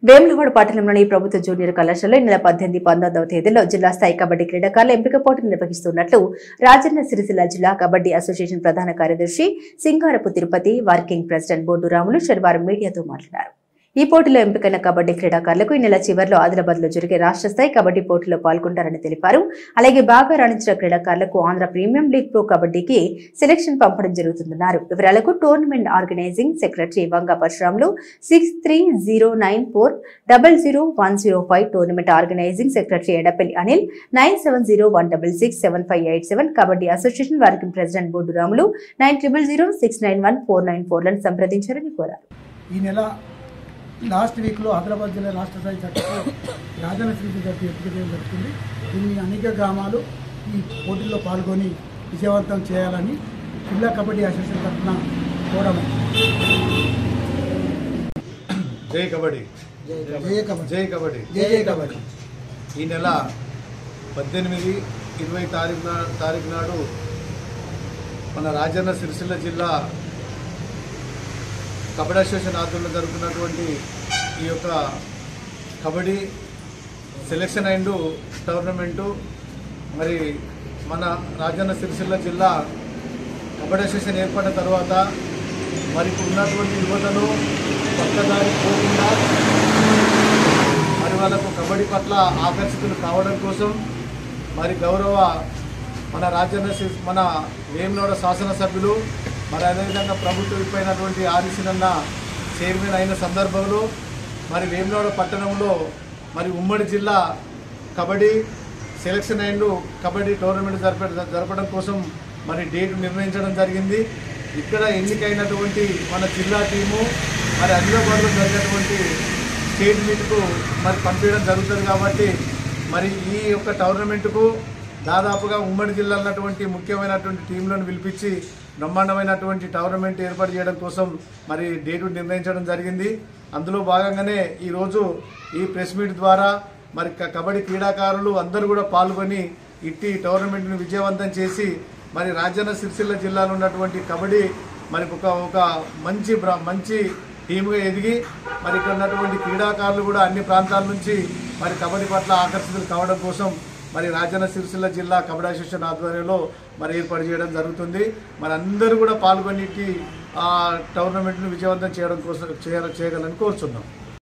వేములవాడ పట్టణంలోని ప్రభుత్వ జూనియర్ కళాశాలలో ఈ నెల 18, 19వ తేదీల్లో జిల్లా స్థాయి కబడ్డీ క్రీడాకారుల ఎంపిక పోటీలు నిర్వహిస్తున్నట్లు రాజన్న సిరిసిల్ల జిల్లా కబడ్డీ అసోసియేషన్ ప్రధాన కార్యదర్శి సింగారపు తిరుపతి వర్కింగ్ ప్రెసిడెంట్ బొడ్డు రాములు శనివారం మీడియాతో మాట్లాడారు. ఈ పోటీలో ఎంపికైన కబడ్డీ క్రీడాకారులకు ఈ నెల చివరిలో ఆదిలాబాద్ లో జరిగే రాష్ట్ర స్థాయి కబడ్డీ పోటీలో పాల్గొంటారని తెలిపారు. అలాగే బాగా రాణించిన క్రీడాకారులకు ఆంధ్ర ప్రీమియం లీగ్ ప్రో కబడ్డీకి సెలక్షన్ పంపడం జరుగుతుందన్నారు. వివరాలకు tournament organising secretary Vanga Parasuramulu 6309400105, tournament organising secretary Edapalli Anil 9701667587, kabaddi association working president Boddu Ramulu 9006914994 లను సంప్రదించారని కోరారు. ఈ నెల లాస్ట్ వీక్లో ఆదిలాబాద్ జిల్లా రాష్ట్ర స్థాయి జట్టుకు రాజన్న సిరిసిల్ల జట్టు ఎంపిక చేయడం జరుగుతుంది. దీన్ని అనేక గ్రామాలు ఈ పోటీల్లో పాల్గొని విజయవంతం చేయాలని జిల్లా కబడ్డీ అసోసియేషన్ తరఫున కోరడం. జై కబడ్డీ, జై కబడ్డీ, జై కబడ్డీ, జై కబడ్డీ. ఈ నెల 18, 20 తారీఖు నాడు మన రాజన్న సిరిసిల్ల జిల్లా కబడ్డీ అసోసియేషన్ ఆధ్వర్యంలో జరుగుతున్నటువంటి ఈ యొక్క కబడ్డీ సెలక్షన్ అండ్ టోర్నమెంటు మరి మన రాజన్న సిరిసిల్ల జిల్లా కబడ్డీ అసోసియేషన్ ఏర్పడిన తర్వాత మరి ఇప్పుడు ఉన్నటువంటి యువతను పక్కదారి పోకుండా మరి వాళ్ళకు కబడ్డీ పట్ల ఆకర్షితులు కావడం కోసం మరి గౌరవ మన మన వేములవాడ శాసనసభ్యులు మరి అదేవిధంగా ప్రభుత్వ విప్పైనటువంటి ఆర్సీనన్న చైర్మన్ అయిన సందర్భంలో మరి వేములవాడ పట్టణంలో మరి ఉమ్మడి జిల్లా kabaddi selection and kabaddi tournament జరపడం కోసం మరి డేట్ నిర్ణయించడం జరిగింది. ఇక్కడ ఎన్నికైనటువంటి మన జిల్లా టీము మరి ఆదిలాబాద్లో జరిగినటువంటి స్టేట్ మీట్కు మరి పంపించడం జరుగుతుంది. కాబట్టి మరి ఈ యొక్క టోర్నమెంట్కు దాదాపుగా ఉమ్మడి జిల్లా ఉన్నటువంటి ముఖ్యమైనటువంటి టీంలను పిలిపించి బ్రహ్మాండమైనటువంటి టోర్నమెంట్ ఏర్పాటు చేయడం కోసం మరి డేటు నిర్ణయించడం జరిగింది. అందులో భాగంగానే ఈరోజు ఈ ప్రెస్ మీట్ ద్వారా మరి కబడ్డీ క్రీడాకారులు అందరూ కూడా పాల్గొని ఇట్టి టోర్నమెంట్ను విజయవంతం చేసి మరి రాజన్న సిరిసిల్ల జిల్లాలో ఉన్నటువంటి కబడ్డీ మరి ఒక మంచి టీముగా ఎదిగి మరి ఇక్కడ ఉన్నటువంటి క్రీడాకారులు కూడా అన్ని ప్రాంతాల నుంచి మరి కబడ్డీ పట్ల ఆకర్షితులు కావడం కోసం మరి రాజన్న సిరిసిల్ల జిల్లా కబడ్డీ అసోసియేషన్ ఆధ్వర్యంలో మరి ఏర్పాటు చేయడం జరుగుతుంది. మరి అందరూ కూడా పాల్గొని ఆ టోర్నమెంట్ను విజయవంతం చేయడం కోసం చేయగలని కోరుచున్నాం.